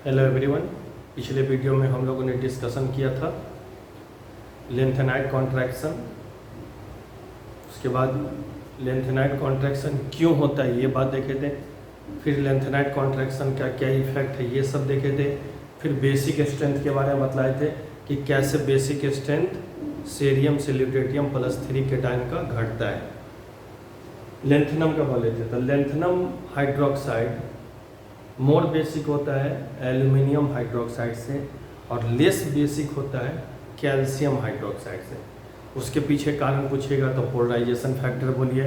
Hello everyone. पिछले video में हम लोगों ने डिस्कशन किया था लेंथेनाइड कॉन्ट्रैक्शन। उसके बाद लेंथेनाइड कॉन्ट्रैक्शन क्यों होता है ये बात देखे थे। फिर लेंथेनाइड कॉन्ट्रैक्शन का क्या इफेक्ट है ये सब देखे थे। फिर बेसिक स्ट्रेंथ के बारे में बतलाए थे कि कैसे बेसिक स्ट्रेंथ सीरियम सिल्यूटेटियम +3 केटाइन का घटता है। लेंथेनम का बोले थे तो लेंथेनम हाइड्रोक्साइड मोर बेसिक होता है एल्यूमिनियम हाइड्रोक्साइड से और लेस बेसिक होता है कैल्शियम हाइड्रोक्साइड से। उसके पीछे कारण पूछेगा तो पोलराइजेशन फैक्टर बोलिए,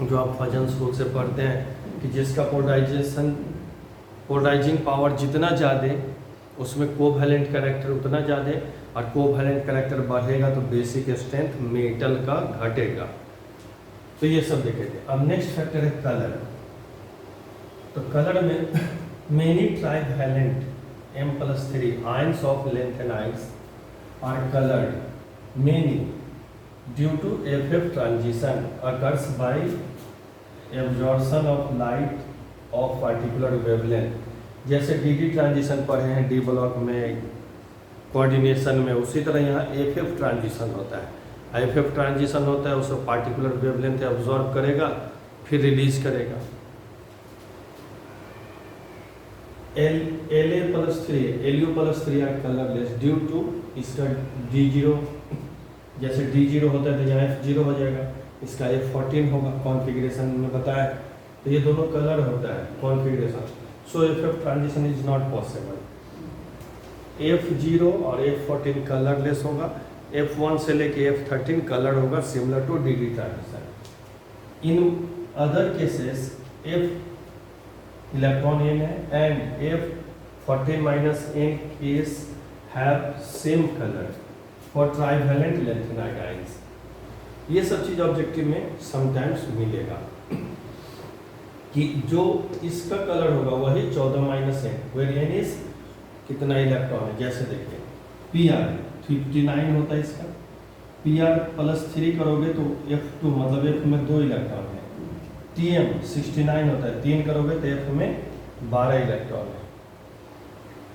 जो आप फजन स्कूल से पढ़ते हैं कि जिसका पोलराइजिंग पावर जितना ज़्यादा उसमें कोवैलेंट कैरेक्टर उतना ज़्यादा, और कोवैलेंट कैरेक्टर बढ़ेगा तो बेसिक स्ट्रेंथ मेटल का घटेगा। तो ये सब देखे थे। अब नेक्स्ट फैक्टर है कलर। तो कलर में many trivalent M+3 ions of lanthanides are coloured many due to FF transition occurs by absorption of light of particular wavelength. जैसे DD ट्रांजिशन पढ़े हैं डी ब्लॉक में कोऑर्डिनेशन में, उसी तरह यहाँ FF ट्रांजिशन होता है। FF ट्रांजिशन होता है उसको पार्टिकुलर वेवलेंथ एब्जॉर्ब करेगा फिर रिलीज करेगा। LU+3 are colourless due to इसका D0, जैसे D0 होता है तो यहाँ F0 हो जाएगा, इसका F14 होगा कॉन्फ़िगरेशन में बताया। तो ये दोनों कलर होता है configuration. So FF transition is not possible. F0 और F14 कलरलेस होगा, F1 से लेके F13 कलर होगा similar to DD transition. In other cases F electron n है and F14 - n case have same colour for trivalent lanthanide ions. ये सब चीज objective में समटाइम्स मिलेगा कि जो इसका कलर होगा वही 14 - n, वेर n इज कितना इलेक्ट्रॉन है। जैसे देखिए Pr 59 होता है इसका, Pr+3 करोगे तो F2 मतलब F में 2 इलेक्ट्रॉन है। Tm 69 होता है, 3 करोगे तो F में 12 इलेक्ट्रॉन है।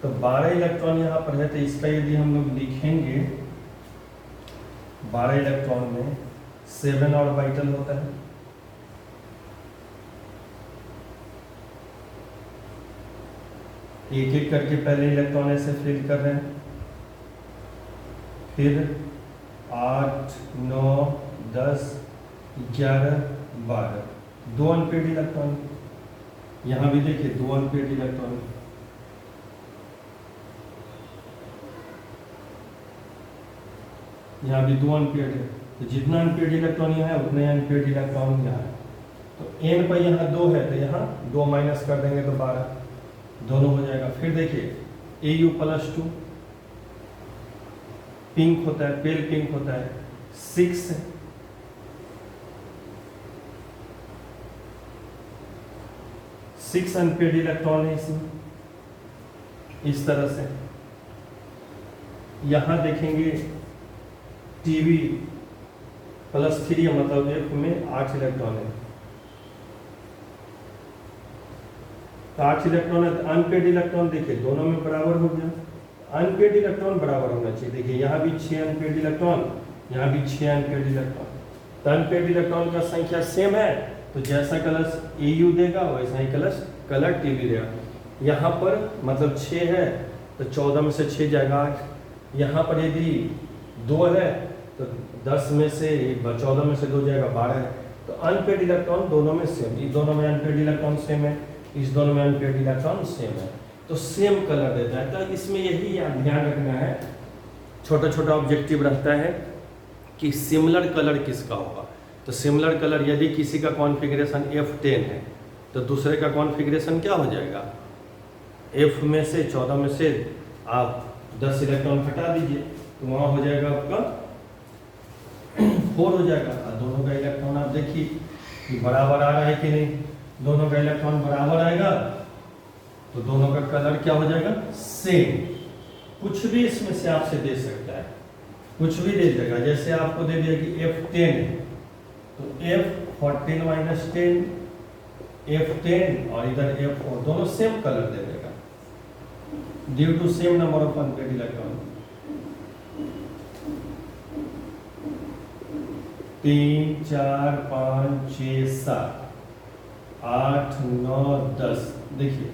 तो 12 इलेक्ट्रॉन यहाँ पर है तो इसका यदि हम लोग लिखेंगे 12 इलेक्ट्रॉन में 7 ऑर्बिटल होता है। एक एक करके पहले इलेक्ट्रॉन ऐसे फिल कर रहे हैं, फिर 8 9 10 11 12 2 अनपेड इलेक्ट्रॉन। यहाँ भी देखिए 2 अनपेड इलेक्ट्रॉन, यहाँ भी 2 अनपेड है। तो जितना अनपेड इलेक्ट्रॉन यहाँ है उतने अनपेड इलेक्ट्रॉन यहाँ है। तो n पर यहाँ 2 है तो यहाँ 2 माइनस कर देंगे तो 12 दोनों हो जाएगा। फिर देखिए Au+2 पिंक होता है, पेल पिंक होता है, 6 अनपेड इलेक्ट्रॉन है इसमें। इस तरह से यहां देखेंगे Tb+3 मतलब F में 8 इलेक्ट्रॉन है। 8 इलेक्ट्रॉन है तो अनपेड इलेक्ट्रॉन देखिए दोनों में बराबर हो गया। अनपेड इलेक्ट्रॉन बराबर होना चाहिए। देखिए यहाँ भी 6 अनपेड इलेक्ट्रॉन, यहाँ भी 6 अनपेड इलेक्ट्रॉन। तो अनपेड इलेक्ट्रॉन का संख्या सेम है तो जैसा कलश Au देगा वैसा ही कलर Tb देगा। यहाँ पर मतलब 6 है तो 14 में से 6 जाएगा 8। यहाँ पर यदि 2 है तो 10 में से 14 में से 2 जाएगा 12 है। तो अनपेड इलेक्ट्रॉन दोनों में सेम, इस दोनों में अनपेड इलेक्ट्रॉन सेम है, इस दोनों में अनपेड इलेक्ट्रॉन सेम है, तो सेम कलर देता है। तो इसमें यही ध्यान रखना है, छोटा छोटा ऑब्जेक्टिव रहता है कि सिमिलर कलर किसका होगा। तो सिमिलर कलर यदि किसी का कॉन्फ़िगरेशन F10 है तो दूसरे का कॉन्फ़िगरेशन क्या हो जाएगा, F में से 14 में से आप 10 इलेक्ट्रॉन हटा दीजिए तो वहाँ हो जाएगा आपका 4 हो जाएगा। और दोनों का इलेक्ट्रॉन आप देखिए कि बराबर आ रहा है कि नहीं। दोनों का इलेक्ट्रॉन बराबर आएगा तो दोनों का कलर क्या हो जाएगा, सेम। कुछ भी इसमें से आपसे दे सकता है, कुछ भी दे देगा। जैसे आपको दे दिया कि F10 है तो F14 - 10 F10 और इधर F4 दोनों सेम कलर दे देगा। Due to same number of unpaired electron. 3 4 5 6 7 8 9 10, देखिए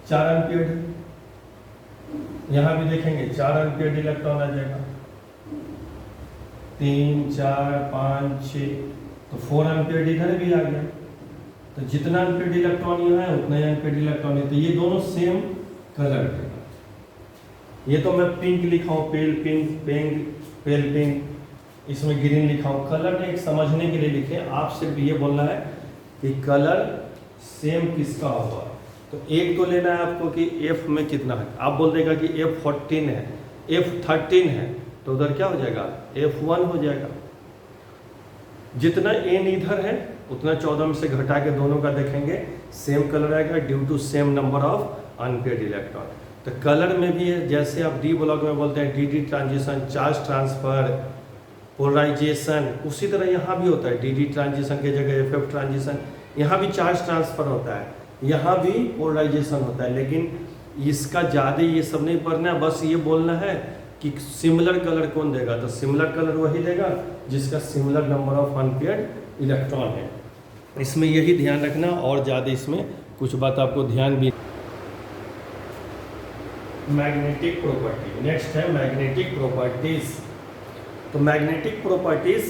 4 अनपेड, यहाँ भी देखेंगे 4 अनपेड इलेक्ट्रॉन आ जाएगा। 3 4 5 6, तो 4 अनपेड इधर भी आ गया। तो जितना अनपेड इलेक्ट्रॉन यहाँ है उतना ही अनपेड इलेक्ट्रॉन है, तो ये दोनों सेम कलर देगा। ये तो मैं पिंक लिखा हूँ, पेल पिंक, इसमें ग्रीन लिखा हूँ। कलर एक समझने के लिए लिखे, आप सिर्फ ये बोलना है कि कलर सेम किसका होगा। तो एक तो लेना है आपको कि F में कितना है। आप बोल देगा कि F14 है, F13 है, तो उधर क्या हो जाएगा, F1 हो जाएगा। जितना N इधर है उतना 14 में से घटा के दोनों का देखेंगे सेम कलर आएगा, due to same number of unpaired electron. तो कलर में भी है, जैसे आप डी ब्लॉक में बोलते हैं D transition, charge transfer, polarisation, उसी तरह यहाँ भी होता है। डी ट्रांजिशन के जगह FF ट्रांजिशन, यहाँ भी चार्ज ट्रांसफर होता है, यहाँ भी पोलराइजेशन होता है। लेकिन इसका ज़्यादा ये सब नहीं पढ़ना है, बस ये बोलना है कि सिमिलर कलर कौन देगा। तो सिमिलर कलर वही देगा जिसका similar number of unpaired electron है। इसमें यही ध्यान रखना, और ज़्यादा इसमें कुछ बात आपको ध्यान भी। मैग्नेटिक प्रॉपर्टी, नेक्स्ट है मैग्नेटिक प्रॉपर्टीज। तो मैग्नेटिक प्रॉपर्टीज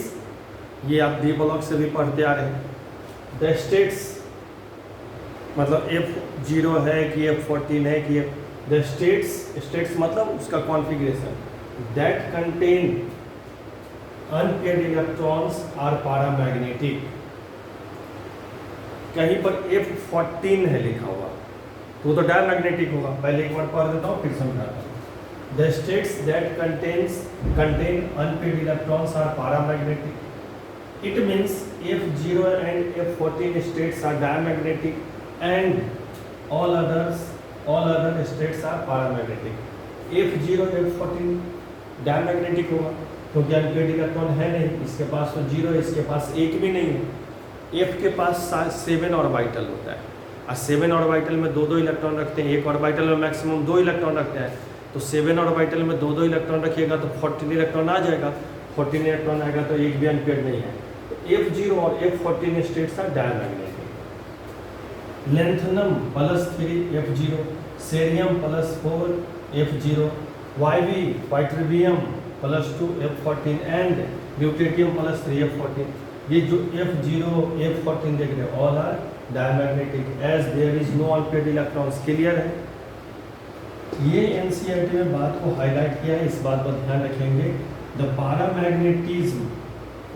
ये आप डी ब्लॉक से भी पढ़ते आ रहे हैं। द स्टेट्स, मतलब F0 है कि F14 है कि द स्टेट्स मतलब उसका configuration, that contain unpaired electrons are paramagnetic. कहीं पर F14 है लिखा हुआ तो वो तो डायमैग्नेटिक होगा। पहले एक बार पढ़ देता हूँ फिर समझाता हूँ। The states that contain unpaired electrons are paramagnetic. It means F0 and F14 states are diamagnetic and all other states are paramagnetic. F0 F14 diamagnetic होगा क्योंकि अनपेड इलेक्ट्रॉन है नहीं, इसके पास तो 0 है, इसके पास एक भी नहीं है। F के पास 7 ऑर्बिटल होता है, और 7 ऑर्बिटल में 2-2 इलेक्ट्रॉन रखते हैं। एक ऑर्बिटल में मैक्सिमम 2 इलेक्ट्रॉन रखते हैं, तो 7 ऑर्बिटल में 2-2 इलेक्ट्रॉन रखिएगा तो 14 इलेक्ट्रॉन आ जाएगा। 14 इलेक्ट्रॉन आएगा तो एक भी अनपेड नहीं है। F0 और F14 states are diamagnetic. Lanthanum +3 F0, cerium +4 F0, YV ytterbium +2 F14 and deuterium +3 F14। ये जो F0 F14 देख रहे हैं all are diamagnetic as there is no unpaired electrons. Clear है? ये एनसीईआरटी में बात को हाईलाइट किया है, इस बात पर ध्यान रखेंगे। The paramagnetism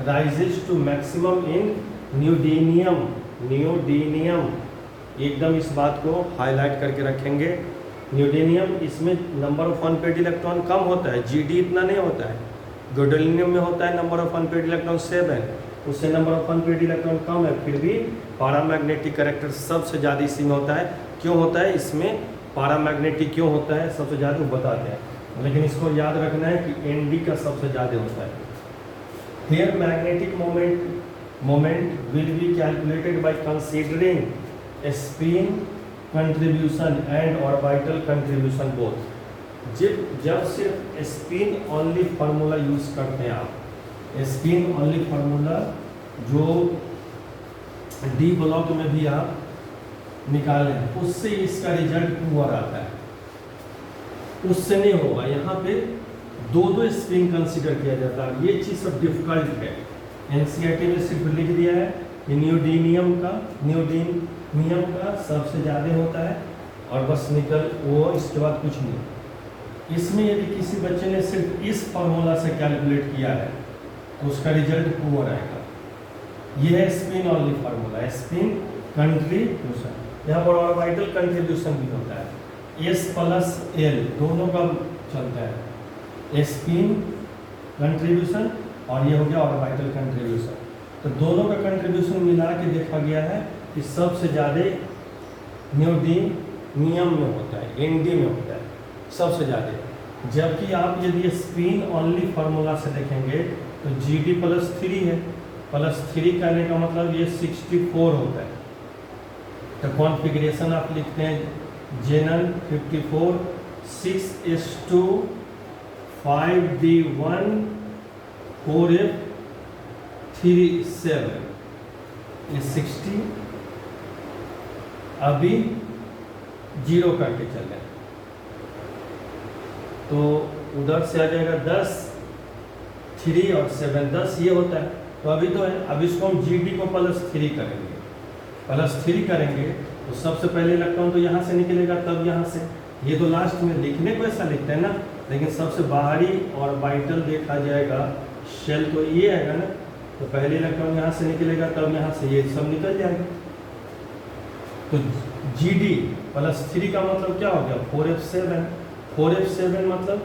rises to maximum in न्यूडीनियम, एकदम इस बात को हाईलाइट करके रखेंगे। न्यूडीनियम, इसमें नंबर ऑफ अनपेड इलेक्ट्रॉन कम होता है, GD इतना नहीं होता है। गैडोलिनियम में होता है नंबर ऑफ अनपेड इलेक्ट्रॉन 7, उससे नंबर ऑफ अनपेड इलेक्ट्रॉन कम है, फिर भी पैरामैग्नेटिक कैरेक्टर सबसे ज़्यादा इसी में होता है। क्यों होता है इसमें पैरामैग्नेटिक, क्यों होता है सबसे ज़्यादा, वो बताते हैं। लेकिन इसको याद रखना है कि ND का सबसे ज़्यादा होता है। Here magnetic moment will be calculated by considering spin contribution and orbital contribution both. जब सिर्फ स्पिन ओनली फार्मूला यूज करते हैं आप, स्पिन ओनली फार्मूला जो डी ब्लॉक में भी आप निकाले हैं, उससे इसका रिजल्ट पुअर आता है, उससे नहीं होगा। यहाँ पे 2-2 स्पिन कंसीडर किया जाता है। ये चीज़ सब डिफिकल्ट है। एनसीईआरटी में सिर्फ लिख दिया है कि न्यूडीनियम का सबसे ज़्यादा होता है और बस निकल वो, इसके बाद कुछ नहीं। इसमें यदि किसी बच्चे ने सिर्फ इस फार्मूला से कैलकुलेट किया है तो उसका रिजल्ट पुअर आएगा। ये है spin only formula, spin contribution. यहाँ पर ऑर्बिटल कंट्रीब्यूशन भी होता है, S+L दोनों का चलता है, स्पिन कंट्रीब्यूशन और ये हो गया ऑर्बिटल कंट्रीब्यूशन। तो दोनों का कंट्रीब्यूशन मिला के देखा गया है कि सबसे ज़्यादा न्यूडीनियम में होता है, ND में होता है सबसे ज़्यादा। जबकि आप यदि स्पिन ओनली फार्मूला से देखेंगे तो GD +3 है, +3 कहने का मतलब ये 64 होता है। तो कॉन्फ़िगरेशन आप लिखते हैं जेनन 54 6s2 5d1 4f3 7 ये 60 अभी 0 करके चले तो उधर से आ जाएगा 10 3 और 7 10 ये होता है। तो अभी तो है, अब इसको हम GD को +3 करेंगे, +3 करेंगे तो सबसे पहले इलेक्ट्रॉन तो यहाँ से निकलेगा, तब यहाँ से, ये तो लास्ट में लिखने को ऐसा लिखते हैं ना, लेकिन सबसे बाहरी और वाइटल देखा जाएगा शेल तो ये आएगा ना, तो पहले इलेक्ट्रॉन यहाँ से निकलेगा, तब यहाँ से ये सब निकल जाएगा। तो GD +3 का मतलब क्या हो गया 4f7, 4f7 मतलब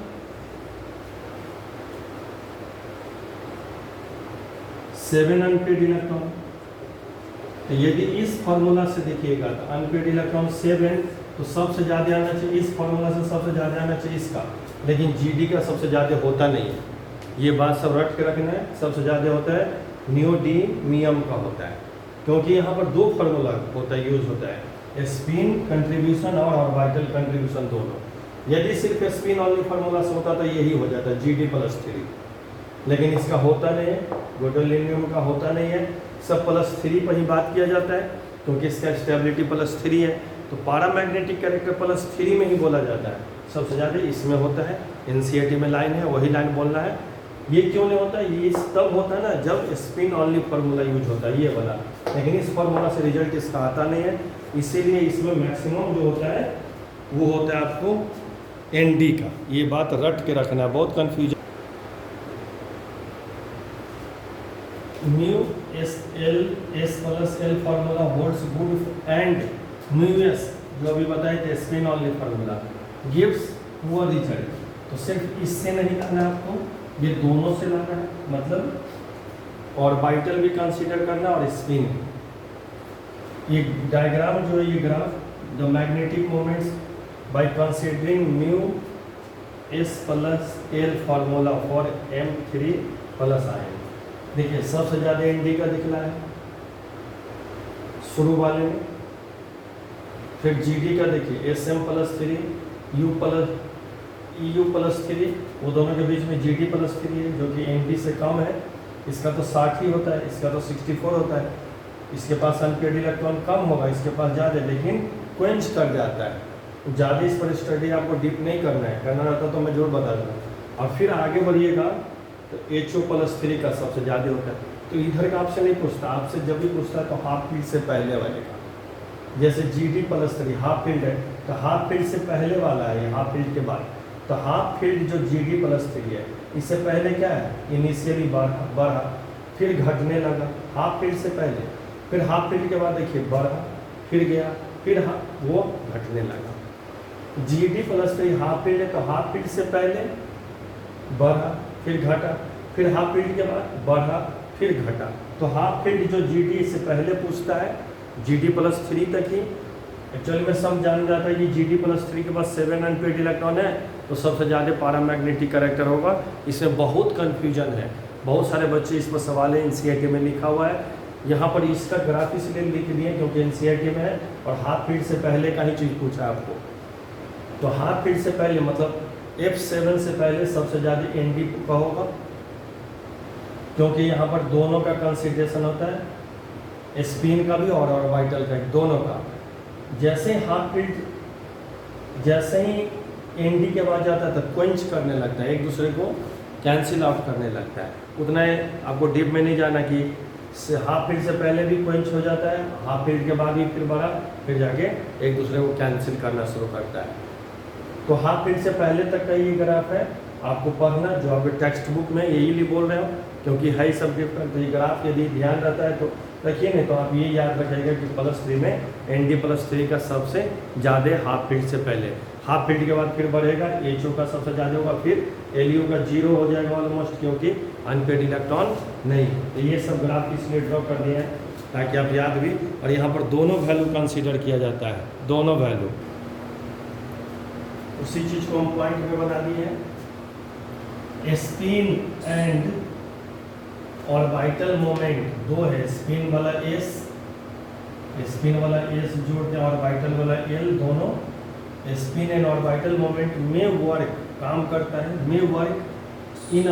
7 अनपेड इलेक्ट्रॉन। तो यदि इस फॉर्मूला से देखिएगा तो अनपेड इलेक्ट्रॉन 7, तो सबसे ज़्यादा आना चाहिए इस फॉर्मूला से, सबसे ज़्यादा आना चाहिए इसका, लेकिन GD का सबसे ज़्यादा होता नहीं है। ये बात सब रट के रखना है, सबसे ज़्यादा होता है नियोडीमियम का होता है, क्योंकि यहाँ पर 2 फार्मूला होता है, यूज होता है, स्पिन कंट्रीब्यूशन और ऑर्बिटल कंट्रीब्यूशन दोनों। यदि सिर्फ स्पिन ऑनली फार्मूला से होता तो यही हो जाता है GD +3, लेकिन इसका होता नहीं है, गैडोलिनियम का होता नहीं है, सब +3 पर ही बात किया जाता है, क्योंकि इसका स्टेबिलिटी +3 है। तो पैरामैग्नेटिक कैरेक्टर +3 में ही बोला जाता है, सबसे ज़्यादा इसमें होता है। NCERT में लाइन है, वही लाइन बोलना है। ये क्यों नहीं होता, ये तब होता है ना जब स्पिन ऑनली फार्मूला यूज होता है, ये वाला, लेकिन इस फार्मूला से रिजल्ट इसका आता नहीं है, इसीलिए इसमें मैक्सिमम जो होता है वो होता है आपको ND का। ये बात रट के रखना, बहुत confusion. Mu S + L formula holds good and mu S जो अभी बताए थे spin only formula gives poor result. तो सिर्फ इससे नहीं लाना है आपको, ये दोनों से लाना है, मतलब ऑर्बिटल भी कंसीडर करना और स्पिन। ये डायग्राम जो है, ये graph the magnetic moments by considering mu S + L formula for M3+ion। देखिए सबसे ज़्यादा ND का दिखना है शुरू वाले में, फिर GD का देखिए SM+3 EU+3, वो दोनों के बीच में GD +3 है जो कि ND से कम है। इसका तो 60 ही होता है, इसका तो 64 होता है। इसके पास अनपेड इलेक्ट्रॉन कम होगा, इसके पास ज़्यादा, लेकिन क्वेंच कर जाता है। ज़्यादा इस पर स्टडी आपको डीप नहीं करना है, करना रहता तो मैं जरूर बता दूँगा। और फिर आगे बढ़िएगा तो HO+3 का सबसे ज़्यादा होता है। तो इधर का आपसे नहीं पूछता, आपसे जब भी पूछता है तो हाफ फील्ड से पहले वाले का, जैसे GD +3 हाफ फील्ड है तो हाफ फील्ड से पहले वाला है, हाफ फील्ड के बाद। तो हाफ फील्ड जो GD +3 है, इससे पहले क्या है, इनिशियली बढ़ा फिर घटने लगा, हाफ फील्ड से पहले, फिर हाफ फील्ड के बाद देखिए बढ़ा फिर गया, फिर वो घटने लगा। GD +3 हाफ फील्ड है तो हाफ फील्ड से पहले बढ़ा फिर घटा, फिर हाफ फील्ड के बाद बढ़ा फिर घटा। तो हाफ फील्ड जो GD से पहले पूछता है GD +3 तक ही। एक्चुअली में सब जान जाता है कि GD +3 के बाद 7 अनपेड इलेक्ट्रॉन है, तो सबसे ज़्यादा पैरामैग्नेटिक कैरेक्टर होगा। इसमें बहुत कन्फ्यूजन है, बहुत सारे बच्चे इस पर सवाल है, NCERT में लिखा हुआ है। यहाँ पर इसका ग्राफ इसलिए लिख दिए क्योंकि NCERT में है, और हाफ फील्ड से पहले का ही चीज़ पूछा है आपको। तो हाफ फील्ड से पहले मतलब F7 से पहले सबसे ज़्यादा ND का होगा, क्योंकि यहाँ पर दोनों का कंसिडरेशन होता है, स्पिन का भी और ऑर्बिटल का, दोनों का। जैसे ही हाफ फील्ड, जैसे ही ND के बाद जाता है तो क्वेंच करने लगता है, एक दूसरे को कैंसिल आउट करने लगता है। उतना आपको डीप में नहीं जाना कि हाफ फील्ड से पहले भी क्वेंच हो जाता है, हाफ फील्ड के बाद भी फिर बढ़ा, फिर जाके एक दूसरे को कैंसिल करना शुरू करता है। तो हाफ फील्ड से पहले तक का ये ग्राफ है, आपको पढ़ना, जो आपके टेक्स्ट बुक में यही लिए बोल रहे हो, क्योंकि है सब डिफरेंट। तो ये ग्राफ यदि ध्यान रहता है तो रखिए, नहीं तो आप ये याद रखिएगा कि +3 में ND +3 का सबसे ज़्यादा हाफ फील्ड से पहले, हाफ फील्ड के बाद फिर बढ़ेगा, HO का सबसे ज़्यादा होगा, फिर LU का 0 हो जाएगा ऑलमोस्ट, क्योंकि अनपेड इलेक्ट्रॉन नहीं। तो ये सब ग्राफ इसलिए ड्रॉ कर दिए हैं ताकि आप याद भी, और यहाँ पर दोनों वैल्यू कंसिडर किया जाता है, दोनों वैल्यू। उसी चीज़ को हम पॉइंट में बना दिए हैं। स्पिन एंड ऑर्बिटल मोमेंट दो है, स्पिन वाला S जोड़ते हैं, ऑर्बिटल वाला L, दोनों स्पिन एंड ऑर्बिटल मोमेंट में वर्क काम करता है, में वर्क इन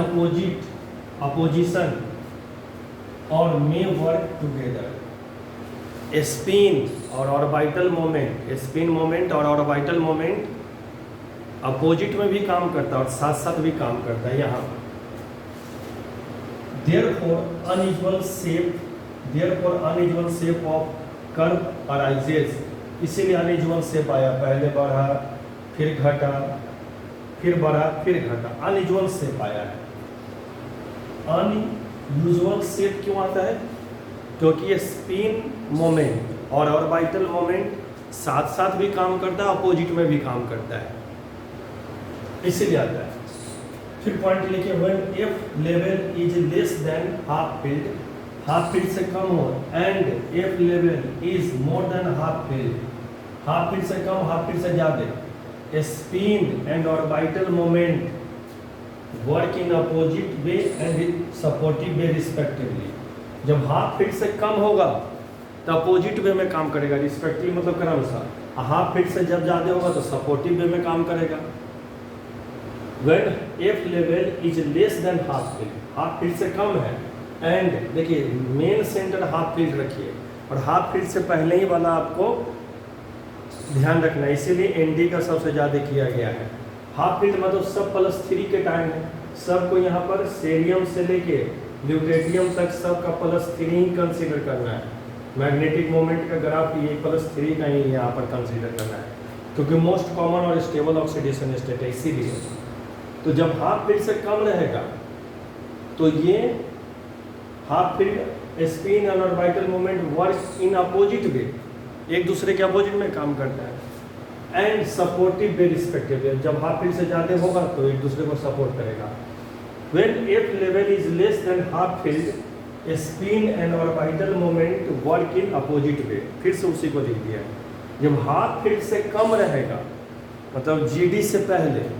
अपोजिशन और में वर्क टुगेदर। स्पिन और ऑर्बिटल मोमेंट अपोजिट में भी काम करता है और साथ साथ भी काम करता है। यहाँ therefore unusual shape of curve arises, इसीलिए अनयूजुअल शेप आया, पहले बढ़ा फिर घटा फिर बढ़ा फिर घटा, अनयूजुअल शेप आया है। अनयूजुअल शेप क्यों आता है? क्योंकि ये स्पिन मोमेंट और ऑर्बिटल मोमेंट साथ साथ भी काम करता है, अपोजिट में भी काम करता है, इसीलिए आता है। फिर पॉइंट लिखिए, when F level is less than half field से कम हो, and F level is more than half field से कम, हाफ फील्ड से ज्यादा, spin and orbital moment work in opposite way and supportive way respectively. जब half field से कम होगा तो opposite way में काम करेगा, रिस्पेक्टिव मतलब क्रमशः, हाफ फील्ड से जब ज्यादा होगा तो सपोर्टिव वे में काम करेगा। When F level is less than half field से कम है, एंड देखिए मेन सेंटर हाफ फील्ड रखिए और हाफ फील्ड से पहले ही वाला आपको ध्यान रखना है, इसीलिए एनडी का सबसे ज़्यादा किया गया है। हाफ फील्ड मतलब सब +3 के टाइम है, सबको यहाँ पर सेरियम से लेके ल्यूटेरियम तक सबका +3 ही कंसीडर करना है। मैग्नेटिक मोमेंट का ग्राफ ये +3 का ही यहाँ पर कंसीडर करना है, क्योंकि मोस्ट कॉमन और स्टेबल ऑक्सीडेशन स्टेट है, इसीलिए। तो जब हाफ फील्ड से कम रहेगा तो ये half field spin and orbital moment work in opposite way, एक दूसरे के अपोजिट में काम करता है, एंड सपोर्टिव वे रिस्पेक्टिव। जब हाफ फील्ड से ज़्यादा होगा तो एक दूसरे को सपोर्ट करेगा। When F level is less than half field spin and orbital moment work in opposite way, फिर से उसी को लिख दिया है। जब हाफ फील्ड से कम रहेगा मतलब जीडी से पहले,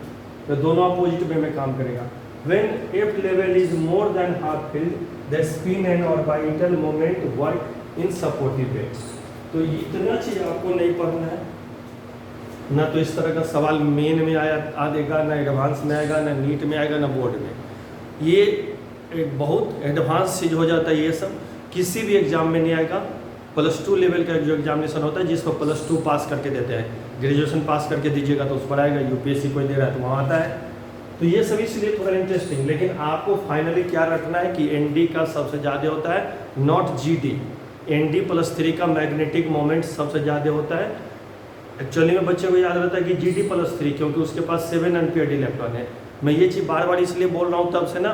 तो दोनों अपोजिट वे में काम करेगा। When F level is more than half filled the spin and orbital moment work in supportive way. तो इतना चीज आपको नहीं पढ़ना है, ना तो इस तरह का सवाल मेन में आ देगा, ना एडवांस में आएगा, ना नीट में आएगा, ना बोर्ड में। ये एक बहुत एडवांस चीज हो जाता है, ये सब किसी भी एग्जाम में नहीं आएगा। +2 लेवल का जो एग्जामिनेशन होता है जिसको +2 पास करके देते हैं, ग्रेजुएशन पास करके दीजिएगा तो उस पर आएगा, यूपीएससी कोई दे रहा है तो वहाँ आता है। तो ये सब इसलिए थोड़ा इंटरेस्टिंग, लेकिन आपको फाइनली क्या रखना है कि एनडी का सबसे ज़्यादा होता है, नॉट जीडी। एनडी +3 का मैग्नेटिक मोमेंट सबसे ज़्यादा होता है। एक्चुअली में बच्चे को याद रहता है कि जीडी +3, क्योंकि उसके पास 7 अनपेयर्ड इलेक्ट्रॉन है। मैं ये चीज़ बार बार इसलिए बोल रहा हूँ तब से ना,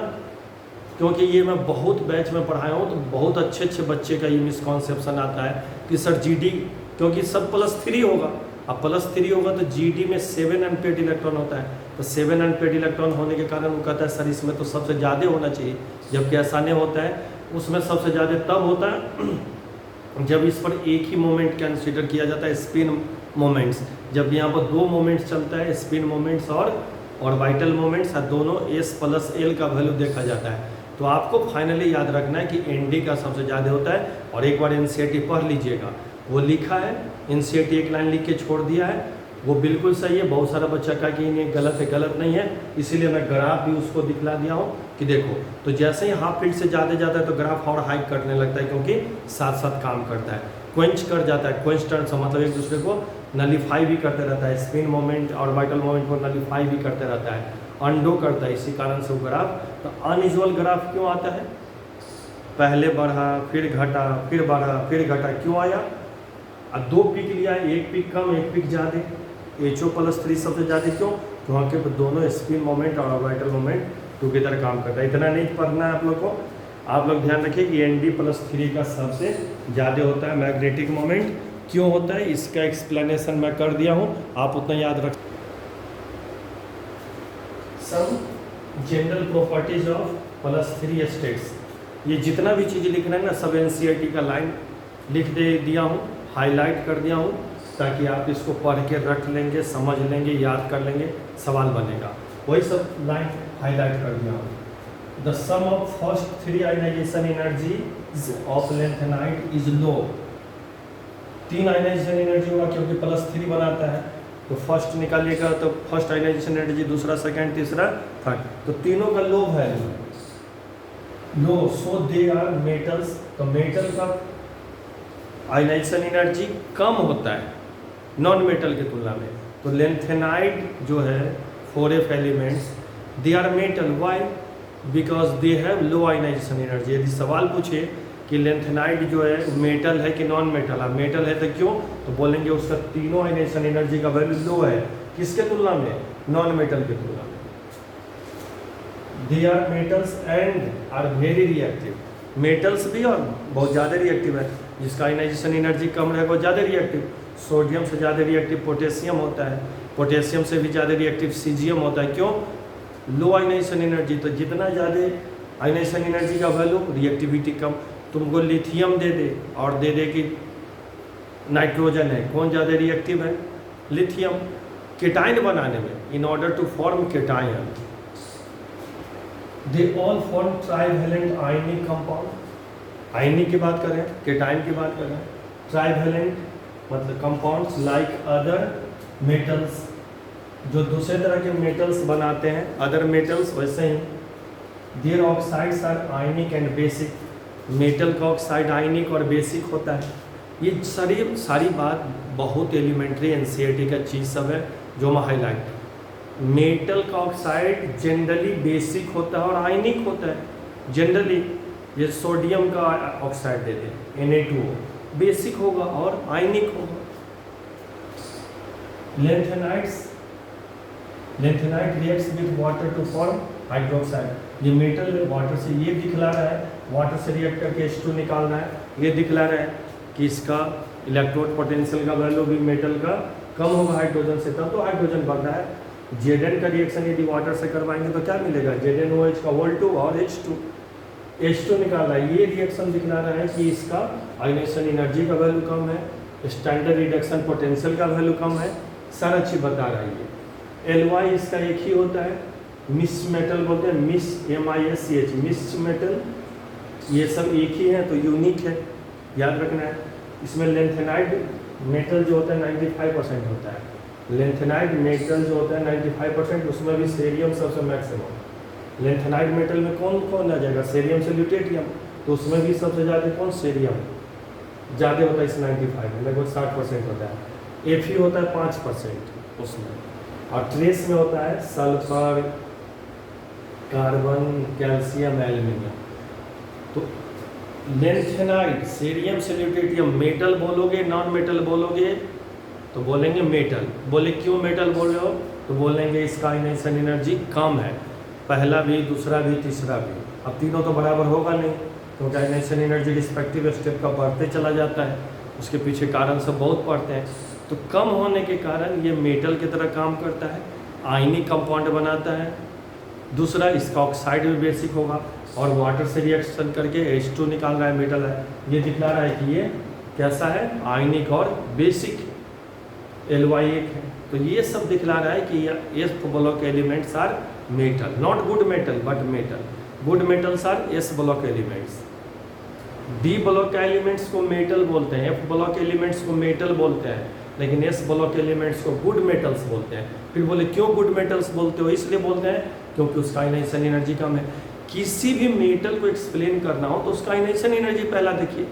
क्योंकि ये मैं बहुत बैच में पढ़ाया हूँ, तो बहुत अच्छे बच्चे का ये मिसकॉन्सेप्शन आता है कि सर जीडी, क्योंकि सब +3 होगा, अब +3 होगा तो जीडी में 7 अनपेयर्ड इलेक्ट्रॉन होता है, तो 7 अनपेयर्ड इलेक्ट्रॉन होने के कारण वो कहता है सर इसमें तो सबसे ज़्यादा होना चाहिए, जबकि ऐसा नहीं होता है। उसमें सबसे ज़्यादा तब होता है जब इस पर एक ही मोमेंट कंसिडर किया जाता है, स्पिन मोमेंट्स। जब यहाँ पर 2 मोमेंट्स चलता है, स्पिन मोमेंट्स और ऑर्बिटल मोमेंट्स, दोनों S+L का वैल्यू देखा जाता है। तो आपको फाइनली याद रखना है कि एनडी का सबसे ज़्यादा होता है। और एक बार एनसीईआरटी पढ़ लीजिएगा, वो लिखा है, एनसीईआरटी एक लाइन लिख के छोड़ दिया है, वो बिल्कुल सही है। बहुत सारा बच्चा का कि ये गलत है, गलत नहीं है, इसीलिए मैं ग्राफ भी उसको दिखला दिया हूँ कि देखो। तो जैसे ही हाफ फील्ड से ज़्यादा जाता है तो ग्राफ और हाइक करने लगता है, क्योंकि साथ साथ काम करता है, क्वेंच कर जाता है। क्वेंच टर्म्स मतलब एक दूसरे को नलीफाई भी करते रहता है, स्पिन मोमेंट ऑर्बिटल मोमेंट को नलीफाई भी करते रहता है, अंडो करता है, इसी कारण से वो ग्राफ। तो अनयूजुअल ग्राफ क्यों आता है? पहले बढ़ा फिर घटा फिर बढ़ा फिर घटा, क्यों आया? अब 2 पीक लिया, एक पीक कम एक पीक ज़्यादा, HO+3 सबसे ज़्यादा। क्यों? क्योंकि दोनों स्पिन मोमेंट और ऑर्बिटल मोमेंट टुगेदर काम करता है। इतना नहीं पढ़ना है आप लोग को, आप लोग ध्यान रखिए कि ND+3 का सबसे ज़्यादा होता है मैग्नेटिक मोमेंट। क्यों होता है इसका एक्सप्लेनेशन मैं कर दिया हूँ, आप उतना याद रख। Some general properties of +3 states, ये जितना भी चीज़ लिखना है ना सब एनसीईआरटी का लाइन लिख दे दिया हूँ, हाईलाइट कर दिया हूँ, ताकि आप इसको पढ़ के रख लेंगे, समझ लेंगे, याद कर लेंगे, सवाल बनेगा। वही सब लाइन हाईलाइट कर दिया हूँ। The sum of first 3 ionisation energy of lanthanide is low. 3 ionisation energy होगा क्योंकि +3 बनाता है, तो फर्स्ट निकालिएगा तो फर्स्ट आयनाइजेशन एनर्जी, दूसरा सेकंड, तीसरा थर्ड, तो तीनों का low value low, so they are metals. तो मेटल का आयनाइजेशन एनर्जी कम होता है नॉन मेटल की तुलना में। तो लेंथेनाइड जो है 4f elements they are metal, why? Because they have low ionisation energy. यदि सवाल पूछे कि लेंथेनाइड जो है मेटल है कि नॉन मेटल है, मेटल है तो क्यों, तो बोलेंगे उसका तीनों आयनाइजेशन एनर्जी का वैल्यू लो है। किसके तुलना में? नॉन मेटल की तुलना में। They are metals and are very reactive. Metals भी और बहुत ज़्यादा रिएक्टिव है, जिसका आयनाइजेशन एनर्जी कम रहेगा वो ज़्यादा रिएक्टिव। सोडियम से ज़्यादा रिएक्टिव पोटेशियम होता है, पोटेशियम से भी ज़्यादा रिएक्टिव सीजियम होता है। क्यों? लो आयनाइजेशन एनर्जी। तो जितना ज़्यादा आयनाइजेशन एनर्जी का वैल्यू, रिएक्टिविटी कम। तुमको लिथियम दे दे और दे दे कि नाइट्रोजन है, कौन ज़्यादा रिएक्टिव है? लिथियम। केटाइन बनाने में, in order to form cation, they all form trivalent ionic compound. Ionic की बात करें, केटाइन की बात करें, ट्राइवेलेंट मतलब कंपाउंड्स लाइक अदर मेटल्स, जो दूसरे तरह के मेटल्स बनाते हैं, अदर मेटल्स वैसे ही। Their oxides are ionic and basic. Metal का ऑक्साइड आयनिक और बेसिक होता है। ये सारी बात बहुत एलिमेंट्री एनसीईआरटी का चीज़ सब है जो मैं हाईलाइट। मेटल का ऑक्साइड जनरली बेसिक होता है और आयनिक होता है। जनरली ये सोडियम का ऑक्साइड दे दें Na2O, बेसिक होगा और आयनिक होगा। Lanthanide reacts with water to form hydroxide. ये मेटल वाटर से, ये दिखला रहा है वाटर से रिएक्ट करके H2 निकालना है, ये दिखला रहा है कि इसका इलेक्ट्रोड पोटेंशियल का वैल्यू भी मेटल का कम होगा हाइड्रोजन से, तब तो हाइड्रोजन बढ़ रहा है। Zn का रिएक्शन यदि वाटर से करवाएंगे तो क्या मिलेगा? ZnOH का Vol2 और H2 निकाला है। ये रिएक्शन दिखला रहा है कि इसका आयनाइजेशन एनर्जी का वैल्यू कम है, स्टैंडर्ड रिडक्शन पोटेंशियल का वैल्यू कम है, सारा चीज बता रहा है ये। Ly इसका एक ही होता है, मिक्स मेटल बोलते हैं, MISCH मिक्स मेटल, ये सब एक ही है तो यूनिक है, याद रखना है। इसमें लेंथेनाइड मेटल जो होता है 95% होता है। लेंथेनाइड मेटल जो होता है 95%, उसमें भी सेरियम सबसे मैक्सिमम। लेंथेनाइड मेटल में कौन कौन आ जाएगा? सेरियम से ल्यूटेरियम, तो उसमें भी सबसे ज़्यादा कौन? सेरियम ज़्यादा होता है इस 95 में, लगभग 60% होता है। Fe होता है 5% उसमें, और ट्रेस में होता है सल्फर, कार्बन, कैल्शियम, एल्यूमिनियम। तो लेंथेनाइड सेरियम से ल्यूटेरियम, मेटल बोलोगे नॉन मेटल बोलोगे तो बोलेंगे मेटल। बोले क्यों मेटल बोल रहे हो? तो बोलेंगे इसका आयनाइजेशन एनर्जी कम है, पहला भी, दूसरा भी, तीसरा भी। अब तीनों तो बराबर होगा नहीं, क्योंकि आयनाइजेशन एनर्जी रिस्पेक्टिव स्टेप का बढ़ते चला जाता है, उसके पीछे कारण सब बहुत पड़ते हैं। तो कम होने के कारण ये मेटल की तरह काम करता है, आयनिक कंपाउंड बनाता है। दूसरा, इसका ऑक्साइड भी बेसिक होगा और वाटर से रिएक्शन करके H2 निकाल रहा है, मेटल है। ये दिखला रहा है कि ये कैसा है? आयनिक और बेसिक। Ly एक है, तो ये सब दिखला रहा है कि S block elements are metal, not good metal but metal. Good metals are S block elements. D block elements को मेटल बोलते हैं, F ब्लॉक एलिमेंट्स को मेटल बोलते हैं, लेकिन S ब्लॉक एलिमेंट्स को गुड मेटल्स बोलते हैं। फिर बोले क्यों गुड मेटल्स बोलते हो? इसलिए बोलते हैं क्योंकि उसका आयनाइजेशन एनर्जी कम है। किसी भी मेटल को एक्सप्लेन करना हो तो उसका आयनाइजेशन एनर्जी पहला देखिए।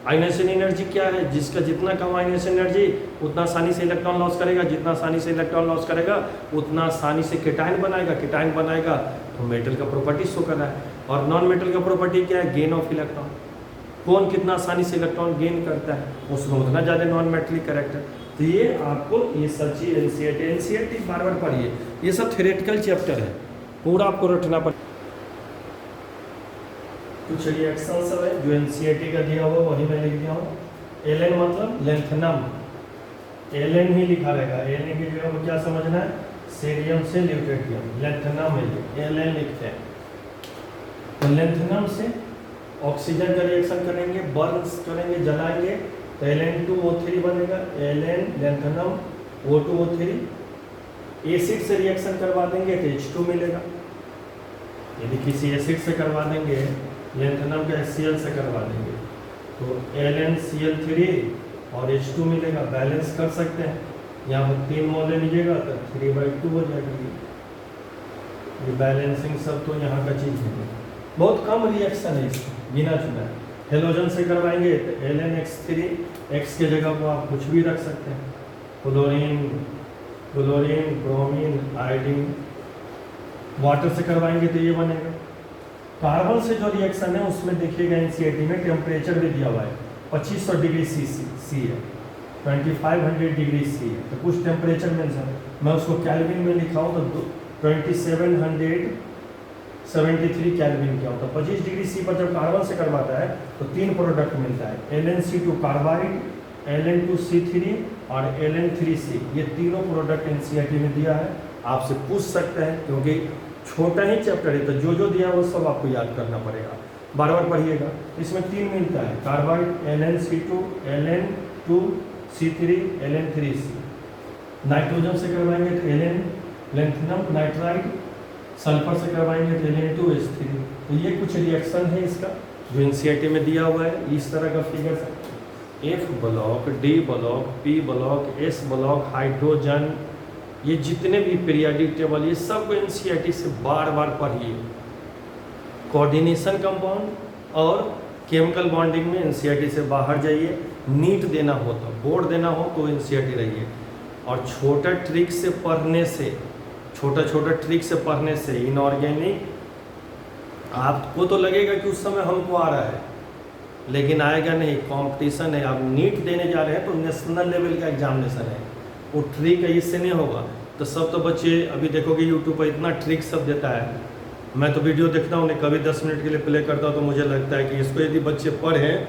आयनाइजेशन एनर्जी क्या है? जिसका जितना कम आयनाइजेशन एनर्जी उतना आसानी से इलेक्ट्रॉन लॉस करेगा, जितना आसानी से इलेक्ट्रॉन लॉस करेगा उतना आसानी से केटाइन बनाएगा, केटाइन बनाएगा तो मेटल का प्रॉपर्टी शो कर रहा है। और नॉन मेटल का प्रॉपर्टी क्या है? Gain of electron. कौन कितना आसानी से इलेक्ट्रॉन गेन करता है, उसमें उतना ज़्यादा नॉन मेटलिक कैरेक्टर। तो ये आपको ये सब चीज़ एनसीईआरटी बार बार पढ़िए, ये सब थ्योरेटिकल चैप्टर है, पूरा आपको रटना पड़ेगा। कुछ रिएक्शन सब है जो एनसीईआरटी का दिया हुआ वही मैं लिख दिया हूँ। Ln मतलब लेंथनम, Ln ही लिखा रहेगा। Ln की जगह को क्या समझना है? सेरियम से ल्यूटेरियम, लेंथनम है ये, Ln लिखते हैं। तो लेंथनम से ऑक्सीजन का रिएक्शन करेंगे, बर्न करेंगे, जलाएंगे तो Ln2O3 बनेगा। Ln lanthanum O2O3। एसिड से रिएक्शन करवा देंगे तो H2 मिलेगा। यदि किसी एसिड से करवा देंगे, लेंथनम का HCl से करवा देंगे तो LnCl3 और H2 मिलेगा, बैलेंस कर सकते हैं। यहाँ पर 3 मोल लीजिएगा तो 3/2 हो जाएगा। ये बैलेंसिंग सब तो यहाँ का चीज़ है, बहुत कम रिएक्शन है इसका, गिना चुना है। हेलोजन से करवाएंगे तो LnX3, X के जगह को आप कुछ भी रख सकते हैं, क्लोरीन, ब्रोमीन, आयोडीन। वाटर से करवाएंगे तो ये बनेगा। कार्बन से जो रिएक्शन है उसमें देखिएगा एनसीईआरटी में टेम्परेचर भी दिया हुआ है, 2500 डिग्री सी है, 2500 डिग्री सी है, तो कुछ टेम्परेचर मिल जाए। मैं उसको कैल्विन में लिखा हूँ तो 2773 कैल्विन क्या होता है। 25 डिग्री सी पर जब कार्बन से करवाता है तो 3 प्रोडक्ट मिलता है, LnC2 कार्बाइड, Ln2C3 और Ln3C। ये तीनों प्रोडक्ट एनसीईआरटी में दिया है, आपसे पूछ सकते हैं क्योंकि छोटा ही चैप्टर है, तो जो जो दिया है वो सब आपको याद करना पड़ेगा, बार बार पढ़िएगा। इसमें 3 मिलता है, carbide, LnC2, Ln2C3, Ln3C। Nitrogen से करवाएंगे तो लेंथिनम नाइट्राइड, सल्फर से करवाएंगे तो Ln2S3। तो ये कुछ रिएक्शन है इसका जो एनसीईआरटी में दिया हुआ है। इस तरह का figure F block, D block, P block, S block, hydrogen, ये जितने भी पीरियोडिक टेबल, ये सब एनसीईआरटी से बार बार पढ़िए। कोऑर्डिनेशन कंपाउंड और केमिकल बॉन्डिंग में एनसीईआरटी से बाहर जाइए। नीट देना हो तो, बोर्ड देना हो तो एनसीईआरटी रहिए। और छोटा ट्रिक से पढ़ने से, छोटा ट्रिक से पढ़ने से इनऑर्गेनिक आपको तो लगेगा कि उस समय हमको आ रहा है, लेकिन आएगा नहीं, कंपटीशन है। आप नीट देने जा रहे हैं तो नेशनल लेवल का एग्जामिनेशन है, वो ट्रिक है, इससे नहीं होगा। तो सब तो बच्चे अभी देखोगे यूट्यूब पर इतना ट्रिक सब देता है। मैं तो वीडियो देखता हूँ, उन्हें कभी 10 मिनट के लिए प्ले करता हूँ, तो मुझे लगता है कि इसको यदि बच्चे पढ़ें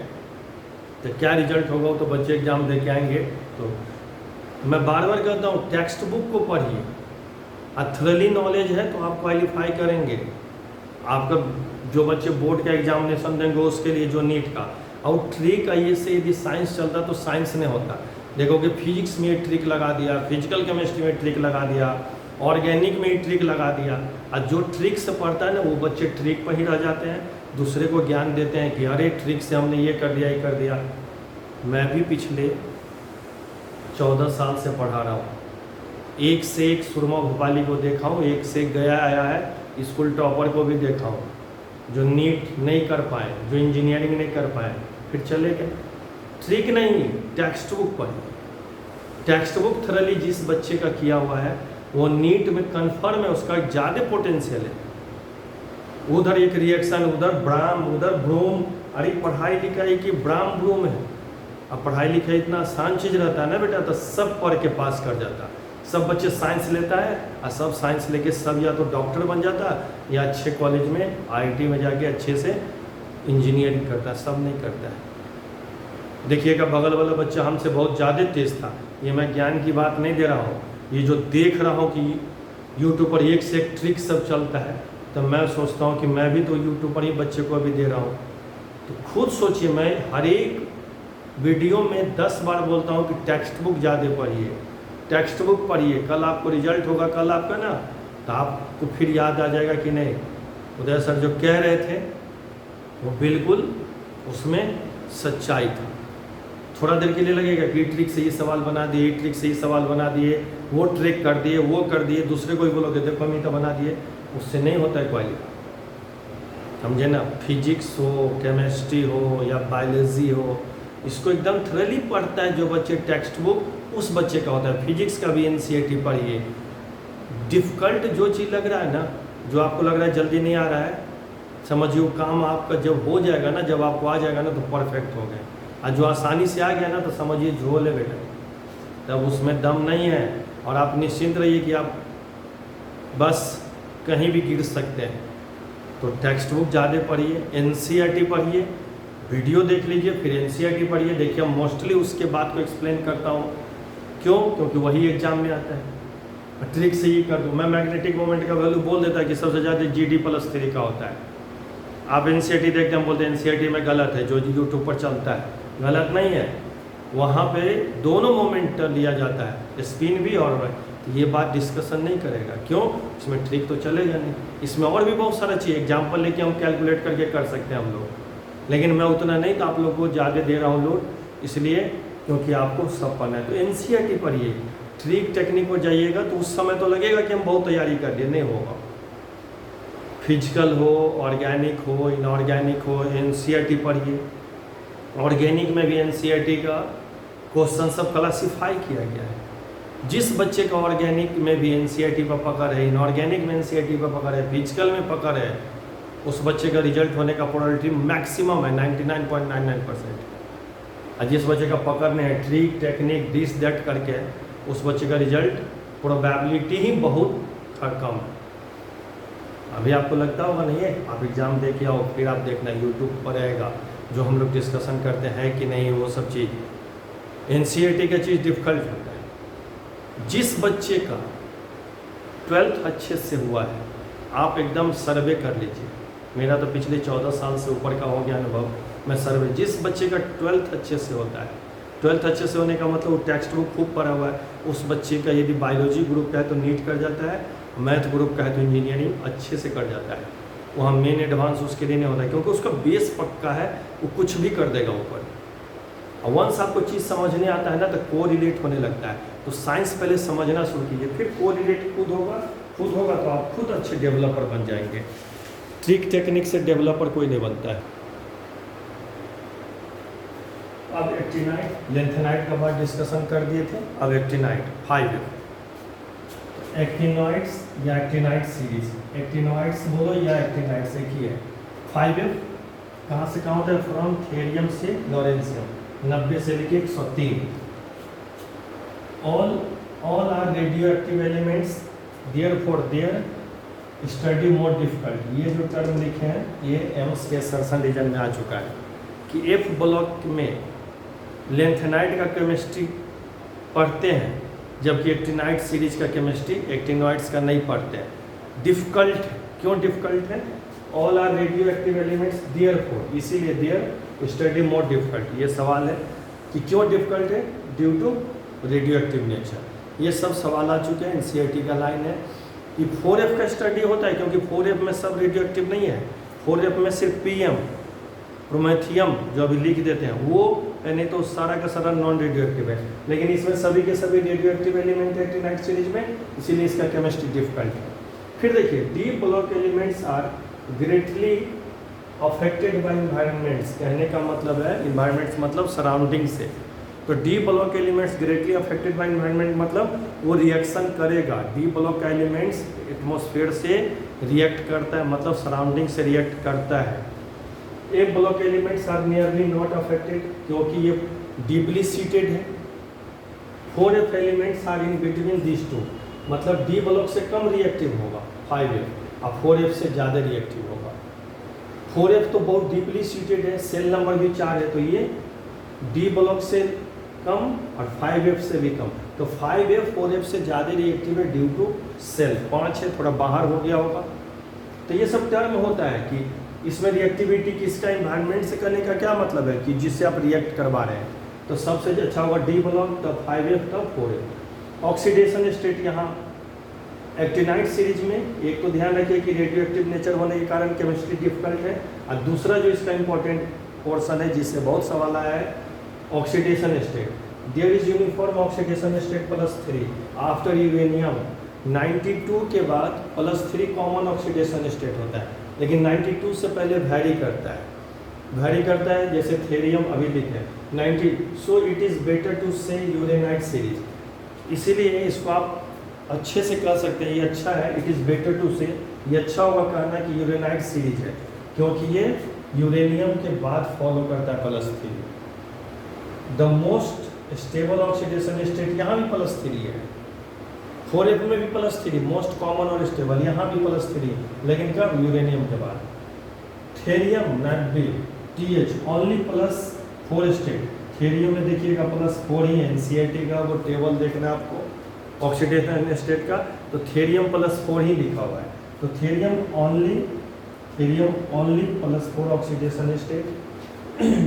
तो क्या रिजल्ट होगा, तो बच्चे एग्जाम दे के आएंगे। तो मैं बार बार कहता हूँ टेक्स्ट बुक को पढ़िए, थ्रली नॉलेज है तो आप क्वालिफाई करेंगे। आपका जो बच्चे बोर्ड का एग्जामिनेशन देंगे उसके लिए जो नीट का, और ट्रिक आइए से यदि साइंस चलता तो साइंस नहीं होता। देखोगे फिजिक्स में ट्रिक लगा दिया, फिजिकल केमिस्ट्री में ट्रिक लगा दिया, ऑर्गेनिक में ट्रिक लगा दिया। और जो ट्रिक से पढ़ता है ना वो बच्चे ट्रिक पर ही रह जाते हैं, दूसरे को ज्ञान देते हैं कि अरे ट्रिक से हमने ये कर दिया, ये कर दिया। मैं भी पिछले 14 साल से पढ़ा रहा हूँ, एक से एक सुरमा भोपाली को देखा हूँ, एक से एक गया आया है, स्कूल टॉपर को भी देखा हूँ, जो नीट नहीं कर पाए, जो इंजीनियरिंग नहीं कर पाए, फिर चले गए। ट्रिक नहीं, टेक्स्ट बुक पढ़िए। टेक्स्ट बुक थ्रली जिस बच्चे का किया हुआ है वो नीट में कन्फर्म है, उसका ज़्यादा पोटेंशियल है। उधर एक रिएक्शन, उधर ब्राम, उधर ब्रोम। अरे पढ़ाई लिखाई की ब्राम ब्रोम है। अब पढ़ाई लिखाई इतना आसान चीज़ रहता है ना बेटा, तो सब पढ़ के पास कर जाता। सब बच्चे साइंस लेता है और सब साइंस लेके सब या तो डॉक्टर बन जाता या अच्छे कॉलेज में IIT में जाके अच्छे से इंजीनियरिंग करता है। सब नहीं करता है। देखिएगा बगल वाला बच्चा हमसे बहुत ज़्यादा तेज़ था। ये मैं ज्ञान की बात नहीं दे रहा हूँ, ये जो देख रहा हूँ कि यूट्यूब पर एक से एक ट्रिक सब चलता है, तो मैं सोचता हूँ कि मैं भी तो यूट्यूब पर ही बच्चे को अभी दे रहा हूँ। तो खुद सोचिए, मैं हर एक वीडियो में 10 बार बोलता हूँ कि टेक्स्ट बुक ज़्यादा पढ़िए, टेक्स्ट बुक पढ़िए। कल आपको रिजल्ट होगा, कल आपका ना, तो आपको फिर याद आ जाएगा कि नहीं उदय सर जो कह रहे थे वो बिल्कुल उसमें सच्चाई था। थोड़ा देर के लिए लगेगा कि ट्रिक से ये सवाल बना दिए, ट्रिक से ये सवाल बना दिए, वो ट्रिक कर दिए, वो कर दिए, दूसरे को ही बोलोगे देखो हम ही तो बना दिए, उससे नहीं होता है क्वालिफाई। समझे ना। फिजिक्स हो, केमिस्ट्री हो या बायोलॉजी हो, इसको एकदम थ्रली पढ़ता है जो बच्चे टेक्स्ट बुक, उस बच्चे का होता है। फिजिक्स का भी एनसीईआरटी पढ़िए। डिफ़िकल्ट जो चीज़ लग रहा है ना, जो आपको लग रहा है जल्दी नहीं आ रहा है, समझिए वो काम आपका जब हो जाएगा ना, जब आपको आ जाएगा ना तो परफेक्ट हो गए। और जो आसानी से आ गया ना तो समझिए झोल है बेटा, तब उसमें दम नहीं है। और आप निश्चिंत रहिए कि आप बस कहीं भी गिर सकते हैं। तो टेक्स्ट बुक ज़्यादा पढ़िए, एनसीईआरटी पढ़िए, वीडियो देख लीजिए, फिर एनसीईआरटी पढ़िए। देखिए मोस्टली उसके बाद को एक्सप्लेन करता हूँ, क्यों? क्योंकि वही एग्जाम में आता है। ट्रिक से ही कर दूँ मैं, मैग्नेटिक मोमेंट का वैल्यू बोल देता है कि सबसे ज़्यादा GD+3 का होता है। आप एनसीईआरटी देखते हैं, बोलते हैं एनसीईआरटी में गलत है, जो यूट्यूब पर चलता है गलत नहीं है। वहाँ पे दोनों मोमेंट लिया जाता है, स्पिन भी और तो ये बात डिस्कशन नहीं करेगा, क्यों? इसमें ट्रिक तो चलेगा नहीं। इसमें और भी बहुत सारा चीज़ एग्जाम्पल लेके हम कैलकुलेट करके कर सकते हैं हम लोग, लेकिन मैं उतना नहीं, तो आप लोग को ज़्यादा दे रहा हूँ लोड, इसलिए क्योंकि आपको सब पढ़ना है। तो एनसीईआरटी पढ़िए, ट्रिक टेक्निक पर जाइएगा तो उस समय तो लगेगा कि हम बहुत तैयारी कर लिए, नहीं होगा। फिजिकल हो, ऑर्गेनिक हो, इनऑर्गेनिक हो, एनसीईआरटी पढ़िए। ऑर्गेनिक में भी एनसीईआरटी का क्वेश्चन सब क्लासीफाई किया गया है। जिस बच्चे का ऑर्गेनिक में भी एनसीईआरटी पर पकड़ है, इनऑर्गेनिक में एनसीईआरटी पर पकड़ है, फिजिकल में पकड़ है, उस बच्चे का रिजल्ट होने का प्रोबेबिलिटी मैक्सिमम है 99.99%। और जिस बच्चे का पकड़ में है ट्रिक टेक्निक दिस दैट करके, उस बच्चे का रिजल्ट प्रोबेबिलिटी ही बहुत कम है। अभी आपको लगता होगा नहीं है, आप एग्ज़ाम दे के आओ, फिर आप देखना यूट्यूब पर आएगा जो हम लोग डिस्कशन करते हैं कि नहीं, वो सब चीज़ एनसीईआरटी का चीज़ डिफ़िकल्ट होता है। जिस बच्चे का 12th अच्छे से हुआ है, आप एकदम सर्वे कर लीजिए। मेरा तो पिछले 14 साल से ऊपर का हो गया अनुभव, मैं सर्वे, जिस बच्चे का 12th अच्छे से होता है, 12th अच्छे से होने का मतलब वो टेक्स्ट बुक खूब पढ़ा हुआ है, उस बच्चे का यदि बायोलॉजी ग्रुप का है तो नीट कर जाता है, मैथ ग्रुप का है तो इंजीनियरिंग अच्छे से कर जाता है। वहाँ मेन एडवांस उसके लिए नहीं होता है, क्योंकि उसका बेस पक्का है, वो कुछ भी कर देगा ऊपर। और वंस आपको चीज़ समझने आता है ना तो को रिलेट होने लगता है। तो साइंस पहले समझना शुरू कीजिए, फिर को रिलेट खुद होगा तो आप खुद अच्छे डेवलपर बन जाएंगे। ट्रिक टेक्निक से डेवलपर कोई नहीं बनता है। अब एक्टिनाइट, लेंथेनाइट का बात डिस्कशन कर दिए थे। अब एक्टिनाइट 5 एक्टिनॉइड्स या एक्टिनाइट सीरीज, एक्टिनॉइड्स बोलो या एक्टिनाइट्स एक ही है। 5F कहाँ से कहाँ होता है? फ्रॉम थेरियम से लॉरेंसियम, 90 से लेके 103। All are radio active elements, therefore their study more difficult. ये जो टर्म लिखे हैं ये एम्स के सर्सन रीजन में आ चुका है कि F ब्लॉक में लेंथेनाइट का केमिस्ट्री पढ़ते हैं, जबकि एक्टिनाइट सीरीज का केमिस्ट्री एक्टिनॉइड्स का नहीं पढ़ते हैं। डिफ़िकल्ट है, क्यों डिफ़िकल्ट है? All are radio active elements therefore, इसीलिए देयर स्टडी मोर डिफिकल्ट। ये सवाल है कि क्यों डिफिकल्ट है? Due to radio active nature. ये सब सवाल आ चुके हैं, एनसीईआरटी का लाइन है कि 4F का स्टडी होता है, क्योंकि 4F में सब रेडियो एक्टिव नहीं है। 4F में सिर्फ PM, प्रोमेथियम जो अभी लिख देते हैं वो, नहीं तो सारा का सारा नॉन रेडियो एक्टिव है। लेकिन इसमें सभी के सभी रेडियो एक्टिव एलिमेंट है एक्टिनाइट सीरीज में, इसीलिए इसका केमिस्ट्री डिफिकल्ट है। फिर देखिए D block elements are greatly affected by environments. कहने का मतलब है इन्वायरमेंट्स मतलब सराउंडिंग से। तो D block elements greatly affected by environment मतलब वो रिएक्शन करेगा। डी ब्लॉक एलिमेंट्स एटमॉस्फेयर से रिएक्ट करता है, मतलब सराउंडिंग से रिएक्ट करता है। A block elements are nearly not affected, क्योंकि ये डीपली सीटेड है। 4F elements are in between this two, मतलब डी ब्लॉक से कम रिएक्टिव होगा 5F, और 4F से ज़्यादा रिएक्टिव होगा। 4F तो बहुत डीपली सीटेड है, सेल नंबर भी 4 है, तो ये डी ब्लॉक से कम और 5F से भी कम। तो 5F 4F से ज़्यादा रिएक्टिव है ड्यू टू सेल। 5 है, थोड़ा बाहर हो गया होगा। तो ये सब टर्म होता है कि इसमें रिएक्टिविटी किसका, इन्वायरमेंट से करने का क्या मतलब है कि जिससे आप रिएक्ट करवा रहे हैं। तो सबसे अच्छा होगा डी ब्लॉक, तब 5F, तब 4F। ऑक्सीडेशन स्टेट यहाँ एक्टिनाइट सीरीज में एक तो ध्यान रखिए कि रेडियो एक्टिव नेचर होने के कारण केमिस्ट्री डिफिकल्ट है, और दूसरा जो इसका इंपॉर्टेंट पोर्शन है जिससे बहुत सवाल आया है, oxidation state. There is uniform oxidation state +3 after uranium. 92 के बाद +3 कॉमन ऑक्सीडेशन स्टेट होता है, लेकिन 92 से पहले वैरी करता है, जैसे थेरियम अभी लिखे 90। So it is better to say uranite series. इसीलिए इसको आप अच्छे से कह सकते हैं, ये अच्छा है, इट इज़ बेटर टू से, ये अच्छा होगा कहना कि यूरेनाइट सीरीज है, क्योंकि ये यूरेनियम के बाद फॉलो करता है +3। The most stable oxidation state यहाँ भी +3 है, 4F में भी +3, मोस्ट कॉमन और स्टेबल यहाँ भी +3, लेकिन कब? यूरेनियम के बाद। Thorium not be TH only +4 state. Thorium में देखिएगा +4 ही है, एनसीईआरटी का वो टेबल देखना है आपको ऑक्सीडेशन स्टेट का, तो थेरियम +4 ही लिखा हुआ है। तो thorium only +4 oxidation state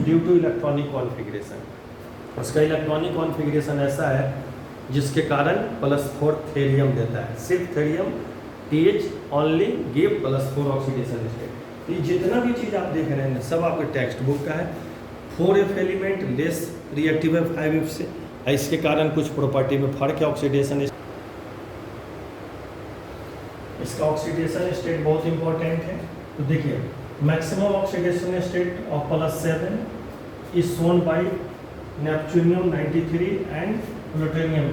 due to electronic configuration. उसका इलेक्ट्रॉनिक कॉन्फ़िगरेशन ऐसा है जिसके कारण +4 थेरियम देता है। सिर्फ thorium TH only give +4 oxidation state. ये जितना भी चीज़ आप देख रहे हैं सब आपके टेक्स्ट बुक का है। 4F एलिमेंट लेस रिएक्टिव है 5F से, इसके कारण कुछ प्रॉपर्टी में फर्क है। ऑक्सीडेशन, इसका ऑक्सीडेशन स्टेट बहुत इंपॉर्टेंट है। तो देखिए maximum oxidation state of +7 is shown by neptunium 93 and plutonium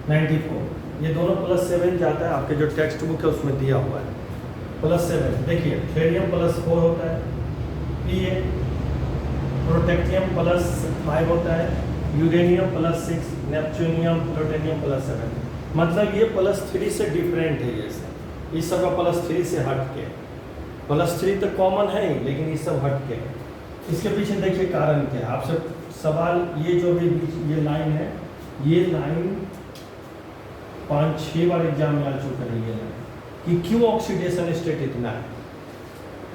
94। ये दोनों +7 जाता है, आपके जो टेक्स्ट बुक है उसमें दिया हुआ है +7। देखिए थेरियम +4 होता है, Pa, प्रोटेक्टियम +5 होता है, यूरेनियम +6, नेपच्यूनियम प्लूटोनियम +7। मतलब ये +3 से डिफरेंट है। ये सब इस सब का +3 से हट के, +3 तो कॉमन है ही, लेकिन ये सब हट के। इसके पीछे देखिए कारण क्या है। आपसे सवाल, ये जो भी ये लाइन है, ये लाइन 5-6 बार एग्जाम में आ चुका है ये लाइन, कि क्यों ऑक्सीडेशन स्टेट इतना है,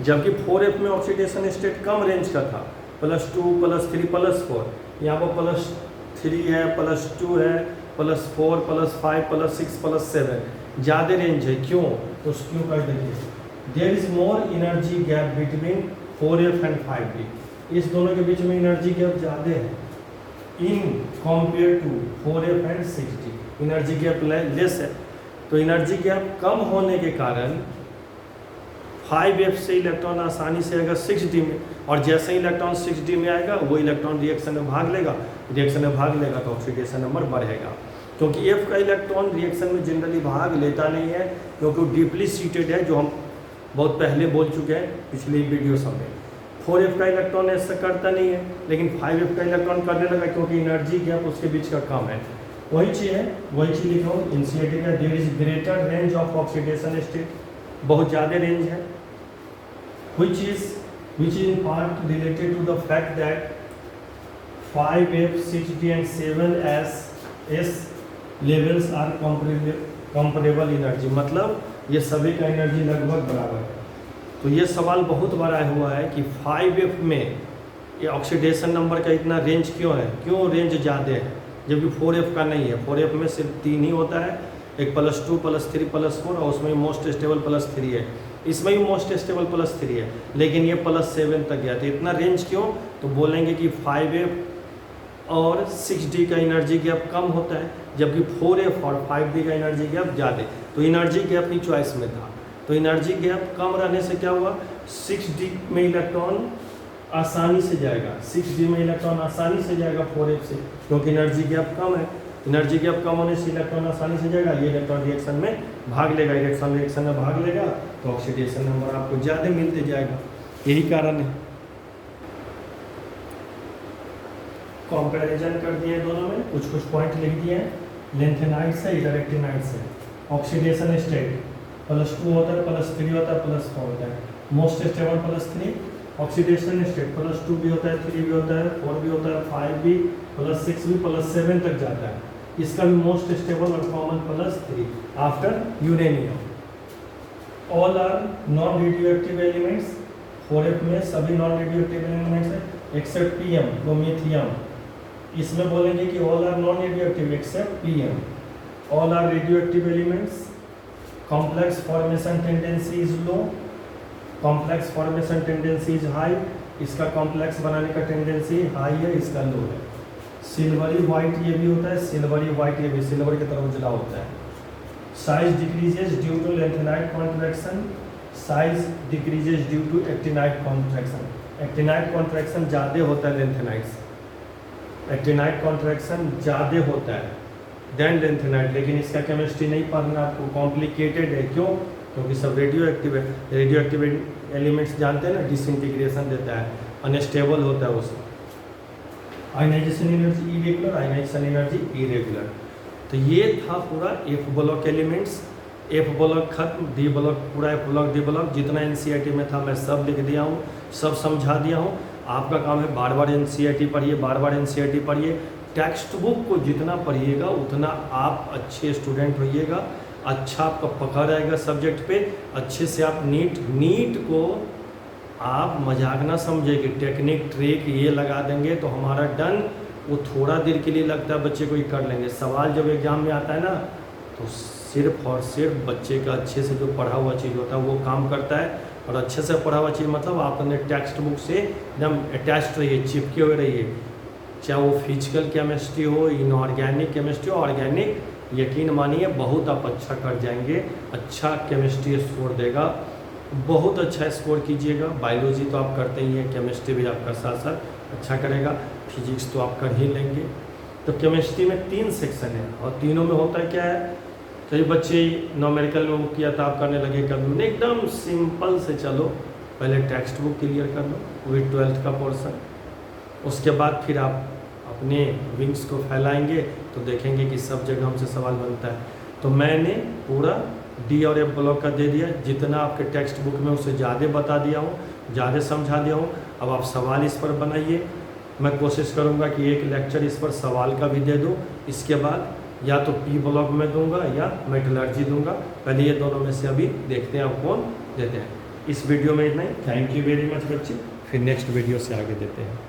जबकि 4F में ऑक्सीडेशन स्टेट कम रेंज का था, +2, +3, +4। यहाँ पर +3 है, +2 है, +4, +5, +6, +7, ज़्यादा रेंज है। क्यों? तो क्यों कर देखिए, there is more energy gap between 4F and 5D। इस दोनों के बीच में एनर्जी गैप ज़्यादा है in compare to 4F and 6D। Energy gap less है, तो एनर्जी गैप कम होने के कारण 5F से इलेक्ट्रॉन आसानी से आएगा 6D में, और जैसे ही इलेक्ट्रॉन 6D में आएगा वो इलेक्ट्रॉन रिएक्शन में भाग लेगा, रिएक्शन में भाग लेगा तो ऑक्सीडेशन नंबर बढ़ेगा। क्योंकि F का इलेक्ट्रॉन रिएक्शन में जनरली भाग लेता नहीं है, क्योंकि वो डीपली सीटेड है, जो हम बहुत पहले बोल चुके हैं पिछली वीडियो सब में। 4F का इलेक्ट्रॉन ऐसा करता नहीं है, लेकिन 5F का इलेक्ट्रॉन करने लगा, क्योंकि एनर्जी गैप उसके बीच का कम है। वही चीज़ है, वही चीज़ लिखा हूँ एनसीईआरटी का, there is greater range of oxidation state, बहुत ज़्यादा रेंज है, which is in part related to the fact that 5F, 6D and 7S levels are comparable energy। मतलब ये सभी का एनर्जी लगभग बराबर है। तो ये सवाल बहुत बड़ा हुआ है कि 5F में ये ऑक्सीडेशन नंबर का इतना रेंज क्यों है, क्यों रेंज ज़्यादा है, जबकि 4F का नहीं है। 4F में सिर्फ 3 ही होता है, एक +2, +3, +4, और उसमें मोस्ट स्टेबल +3 है, इसमें भी मोस्ट स्टेबल +3 है, लेकिन ये +7 तक गया। तो इतना रेंज क्यों? तो बोलेंगे कि 5F और 6D का एनर्जी गैप कम होता है, जबकि 4F और 5D का एनर्जी गैप ज़्यादा। तो एनर्जी गैप ही चॉइस में था। तो एनर्जी गैप कम रहने से क्या हुआ, 6D में इलेक्ट्रॉन आसानी से जाएगा, 6D में इलेक्ट्रॉन आसानी से जाएगा 4F से, क्योंकि एनर्जी गैप कम है। एनर्जी गैप कम होने से इलेक्ट्रॉन आसानी से जाएगा, ये इलेक्ट्रॉन रिएक्शन में भाग लेगा, रिएक्शन में भाग लेगा, तो ऑक्सीडेशन नंबर आपको ज़्यादा मिलते जाएगा। यही कारण है। कंपैरिजन कर दिए दोनों में, कुछ पॉइंट लिख दिए हैं। लेंथेनाइट से, इधर एक्टिनाइट से। ऑक्सीडेशन स्टेट +2 होता है, +3 होता है, +4 होता है। Most stable +3। ऑक्सीडेशन स्टेट +2 भी होता है, 3 भी होता है, 4 भी होता है, 5 भी, +6 भी, +7 तक जाता है। इसका भी मोस्ट स्टेबल और common +3 after uranium. All are non radioactive elements. 4F में सभी नॉन रेडियोएक्टिव एलिमेंट्स हैं एक्सेप्ट PM, प्रोमेथियम। इसमें बोलेंगे कि all are non radioactive except PM। All are radioactive elements. Complex formation tendency is low, complex formation tendency is high. इसका complex बनाने का tendency high है, इसका लो है। सिल्वरी वाइट ये भी होता है, सिल्वरी वाइट ये भी सिल्वर की तरह उजला होता है। Size decreases due to lanthanide contraction, size decreases due to actinide contraction. Actinide contraction ज़्यादा होता है लेंथेनाइट से, एक्टिनाइट कॉन्ट्रैक्शन ज़्यादा होता है देन लेंथेनाइट, लेकिन इसका केमिस्ट्री नहीं पढ़ना आपको, कॉम्प्लिकेटेड है। क्यों? क्योंकि सब रेडियो एक्टिव है। रेडियो एक्टिव एलिमेंट्स जानते हैं ना, डिसइंटीग्रेशन देता है, अनस्टेबल होता है उसमें। Ionisation energy irregular, ionisation energy irregular. तो ये था पूरा F block elements. F block खत्म, D ब्लॉक पूरा, F ब्लॉक D ब्लॉक जितना NCERT में था मैं सब लिख दिया हूँ, सब समझा दिया हूँ। आपका काम है बार बार NCERT पढ़िए, बार बार NCERT पढ़िए। टेक्स्ट बुक को जितना पढ़िएगा उतना आप अच्छे स्टूडेंट होइएगा, अच्छा आपका पकड़ आएगा सब्जेक्ट पे, अच्छे से आप नीट को आप मजाक ना समझे कि टेक्निक ट्रिक ये लगा देंगे तो हमारा डन। वो थोड़ा देर के लिए लगता है, बच्चे को ही कर लेंगे। सवाल जब एग्जाम में आता है ना, तो सिर्फ और सिर्फ बच्चे का अच्छे से जो पढ़ा हुआ चीज़ होता है वो काम करता है। और अच्छे से पढ़ा हुआ चीज़ मतलब आप अपने टेक्स्ट बुक से एकदम अटैच्ड रहिए, चिपके हुए रहिए। चाहे वो फिजिकल केमिस्ट्री हो, इनऑर्गेनिक केमिस्ट्री हो, ऑर्गेनिक, यकीन मानिए बहुत आप अच्छा कर जाएंगे, अच्छा केमिस्ट्री स्कोर देगा, बहुत अच्छा स्कोर कीजिएगा। बायोलॉजी तो आप करते ही हैं, केमिस्ट्री भी आपका साथ साथ अच्छा करेगा, फिजिक्स तो आप कर ही लेंगे। तो केमिस्ट्री में 3 सेक्शन है और तीनों में होता है क्या है, कई बच्चे न्यूमेरिकल में वो किया था आप करने लगे कर एकदम सिंपल से चलो, पहले टेक्स्ट बुक क्लियर कर लो, वो भी 12th का पोर्सन, उसके बाद फिर आप अपने विंग्स को फैलाएंगे तो देखेंगे कि सब जगह हमसे सवाल बनता है। तो मैंने पूरा डी और एफ ब्लॉक का दे दिया, जितना आपके टेक्स्ट बुक में उससे ज़्यादा बता दिया हूँ, ज़्यादा समझा दिया हूँ। अब आप सवाल इस पर बनाइए, मैं कोशिश करूँगा कि एक लेक्चर इस पर सवाल का भी दे दूँ, इसके बाद या तो पी ब्लॉक में दूंगा या मेटलर्जी दूंगा। पहले ये दोनों में से अभी देखते हैं आप कौन देते हैं। इस वीडियो में इतना ही, थैंक यू वेरी मच बच्चे, फिर नेक्स्ट वीडियो से आगे देते हैं।